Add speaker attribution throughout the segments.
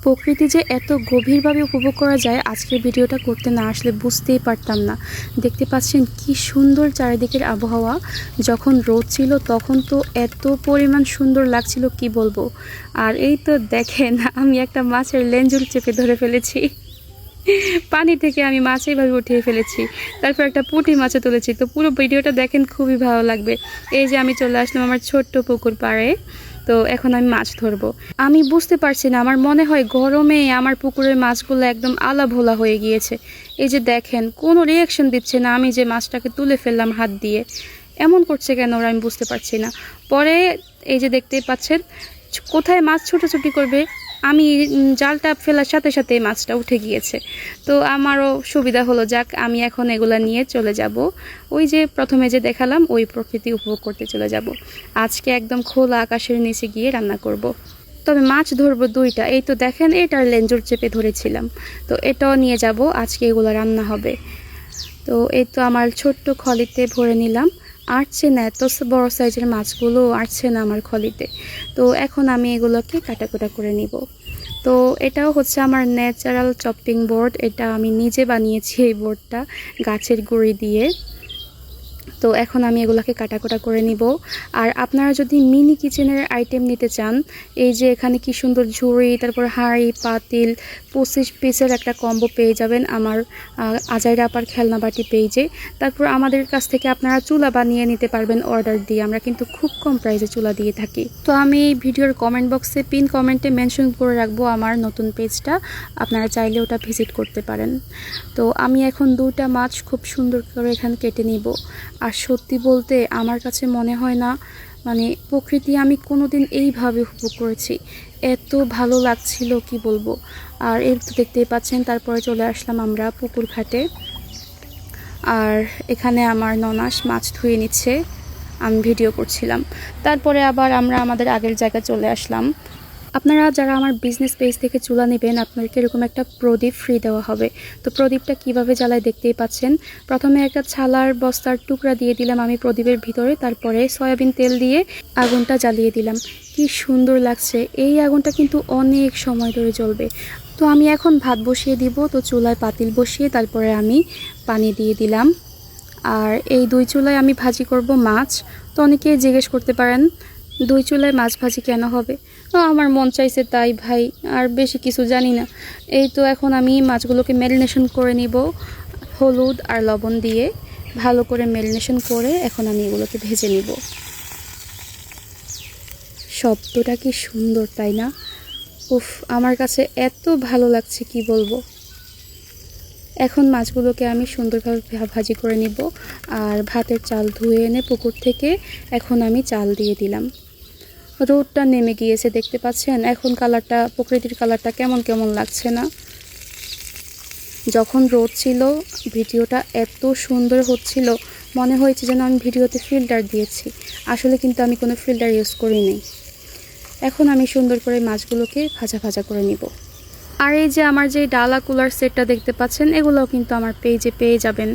Speaker 1: প্রকৃতি যে এত গভীরভাবে উপভোগ করা যায় আজকের ভিডিওটা করতে না আসলে বুঝতেই পারতাম না। দেখতে পাচ্ছেন কি সুন্দর চারিদিকের আবহাওয়া। যখন রোদ ছিল তখন তো এত পরিমাণ সুন্দর লাগছিল কি বলবো। আর এই তো দেখেন আমি একটা মাছের লেঞ্জুল চেপে ধরে ফেলেছি। পানি থেকে আমি মাছ এইভাবে উঠিয়ে ফেলেছি, তারপর একটা পুঁটি মাছও তুলেছি। তো পুরো ভিডিওটা দেখেন, খুবই ভালো লাগবে। এই যে আমি চলে আসলাম আমার ছোট্ট পুকুর পাড়ে। তো এখন আমি মাছ ধরবো। আমি বুঝতে পারছি না, আমার মনে হয় গরমে আমার পুকুরের মাছগুলো একদম আলাভোলা হয়ে গিয়েছে। এই যে দেখেন কোনো রিয়াকশন দিচ্ছে না, আমি যে মাছটাকে তুলে ফেললাম হাত দিয়ে। এমন করছে কেন ওরা, আমি বুঝতে পারছি না। পরে এই যে দেখতেই পাচ্ছেন কোথায় মাছ ছুটোছুটি করবে, আমি জালটা ফেলার সাথে সাথে মাছটা উঠে গিয়েছে। তো আমারও সুবিধা হলো, যাক আমি এখন এগুলা নিয়ে চলে যাব। ওই যে প্রথমে যে দেখালাম ওই প্রকৃতি উপভোগ করতে চলে যাব। আজকে একদম খোলা আকাশের নিচে গিয়ে রান্না করব। তবে মাছ ধরবো দুইটা। এই তো দেখেন এটার লেঞ্জুর চেপে ধরেছিলাম, তো এটাও নিয়ে যাব। আজকে এগুলো রান্না হবে। তো এই তো আমার ছোট্ট খলিতে ভরে নিলাম। আসছে না, এত বড় সাইজের মাছগুলো আসছে না আমার খলিতে। তো এখন আমি এগুলোকে কাটাকুটা করে নিব। তো এটাও হচ্ছে আমার ন্যাচারাল চপিং বোর্ড, এটা আমি নিজে বানিয়েছি এই বোর্ডটা গাছের গুঁড়ি দিয়ে। তো এখন আমি এগুলোকে কাটাকুটা করে নিব। আর আপনারা যদি মিনি কিচেনের আইটেম নিতে চান, এই যে এখানে কি সুন্দর ঝুড়ি, তারপর হাঁড়ি পাতিল 25 পিসের একটা কম্বো পেয়ে যাবেন আমার আজাইরা আপার খেলনা বাটি পেজে। তারপর আমাদের কাছ থেকে আপনারা চুলা বানিয়ে নিতে পারবেন অর্ডার দিয়ে, আমরা কিন্তু খুব কম প্রাইসে চুলা দিয়ে থাকি। তো আমি এই ভিডিওর কমেন্ট বক্সে পিন কমেন্টে মেনশন করে রাখবো আমার নতুন পেজটা, আপনারা চাইলে ওটা ভিজিট করতে পারেন। তো আমি এখন দুটা মাছ খুব সুন্দর করে এখানে কেটে নিব। আর সত্যি বলতে আমার কাছে মনে হয় না মানে প্রকৃতি আমি কোনোদিন এইভাবে উপভোগ করেছি। এত ভালো লাগছিল কি বলবো। আর এর তো দেখতেই পাচ্ছেন, তারপরে চলে আসলাম আমরা পুকুর ঘাটে। আর এখানে আমার ননাস মাছ ধুয়ে নিচ্ছে, আমি ভিডিও করছিলাম। তারপরে আবার আমরা আমাদের আগের জায়গায় চলে আসলাম। আপনারা যারা আমার বিজনেস পেজ থেকে চুলা নেবেন, আপনাদেরকে এরকম একটা প্রদীপ ফ্রি দেওয়া হবে। তো প্রদীপটা কিভাবে জ্বালায় দেখতেই পাচ্ছেন। প্রথমে একটা ছালার বস্তার টুকরা দিয়ে দিলাম আমি প্রদীপের ভিতরে, তারপরে সয়াবিন তেল দিয়ে আগুনটা জ্বালিয়ে দিলাম। কি সুন্দর লাগছে। এই আগুনটা কিন্তু অনেক সময় ধরে জ্বলবে। তো আমি এখন ভাত বসিয়ে দিব। তো চুলায় পাতিল বসিয়ে তারপরে আমি পানি দিয়ে দিলাম। আর এই দুই চুলায় আমি ভাজি করব মাছ। তো অনেকেই জিজ্ঞেস করতে পারেন দুই চুলায় মাছ ভাজি কেন হবে। আমার মন চাইছে তাই ভাই, আর বেশি কিছু জানি না। এই তো এখন আমি মাছগুলোকে ম্যারিনেশন করে নিব হলুদ আর লবণ দিয়ে, ভালো করে ম্যারিনেশন করে এখন আমি এগুলোকে ভেজে নিব। শব্দটা কি সুন্দর তাই না? উফ, আমার কাছে এত ভালো লাগছে কি বলবো। এখন মাছগুলোকে আমি সুন্দরভাবে ভাজি করে নিব। আর ভাতের চাল ধুয়ে এনে পুকুর থেকে এখন আমি চাল দিয়ে দিলাম। রোদটা নেমে গিয়েছে, দেখতে পাচ্ছেন এখন কালারটা, প্রকৃতির কালারটা কেমন কেমন লাগছে না? যখন রোদ ছিল ভিডিওটা এত সুন্দর হচ্ছিল, মনে হয়েছে যেন আমি ভিডিওতে ফিল্টার দিয়েছি। আসলে কিন্তু আমি কোনো ফিল্টার ইউজ করিনি। এখন আমি সুন্দর করে মাছগুলোকে ভাজা ভাজা করে নিব। আর এই যে আমার যে ডালা কুলার সেটটা দেখতে পাচ্ছেন, এগুলোও কিন্তু আমার পেজে পেয়ে যাবেন।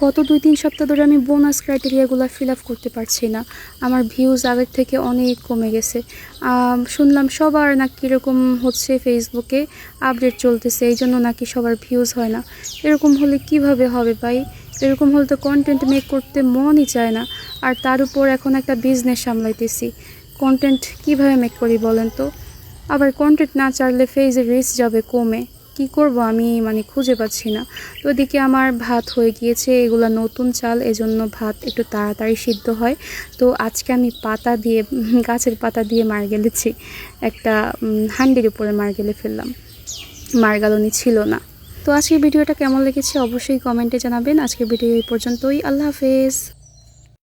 Speaker 1: গত 2-3 সপ্তাহ ধরে আমি বোনাস ক্রাইটেরিয়াগুলো ফিল আপ করতে পারছি না। আমার ভিউজ আগের থেকে অনেক কমে গেছে। শুনলাম সবার নাকি এরকম হচ্ছে, ফেসবুকে আপডেট চলতেছে, এই জন্য নাকি সবার ভিউজ হয় না। এরকম হলে কিভাবে হবে ভাই? এরকম হলে তো কন্টেন্ট মেক করতে মনই চায় না। আর তার উপর এখন একটা বিজনেস সামলাইতেছি, কন্টেন্ট কিভাবে মেক করি বলেন তো? আবার কন্টেন্ট না চাইলে ফেজের রিচ যাবে কমে। কি করব আমি খুঁজে পাচ্ছি না। তো এদিকে আমার ভাত হয়ে গিয়েছে, এগুলো নতুন চাল, এজন্য ভাত একটু তাড়াতাড়ি সিদ্ধ হয়। তো আজকে আমি পাতা দিয়ে, গাছের পাতা দিয়ে মার গেলেছি, একটা হান্ডির উপরে মার গেলে ফেললাম, মারগালনি ছিল না। তো আজকের ভিডিওটা কেমন লেগেছে অবশ্যই কমেন্টে জানাবেন। আজকের ভিডিও এই পর্যন্তই। আল্লাহ হাফেজ।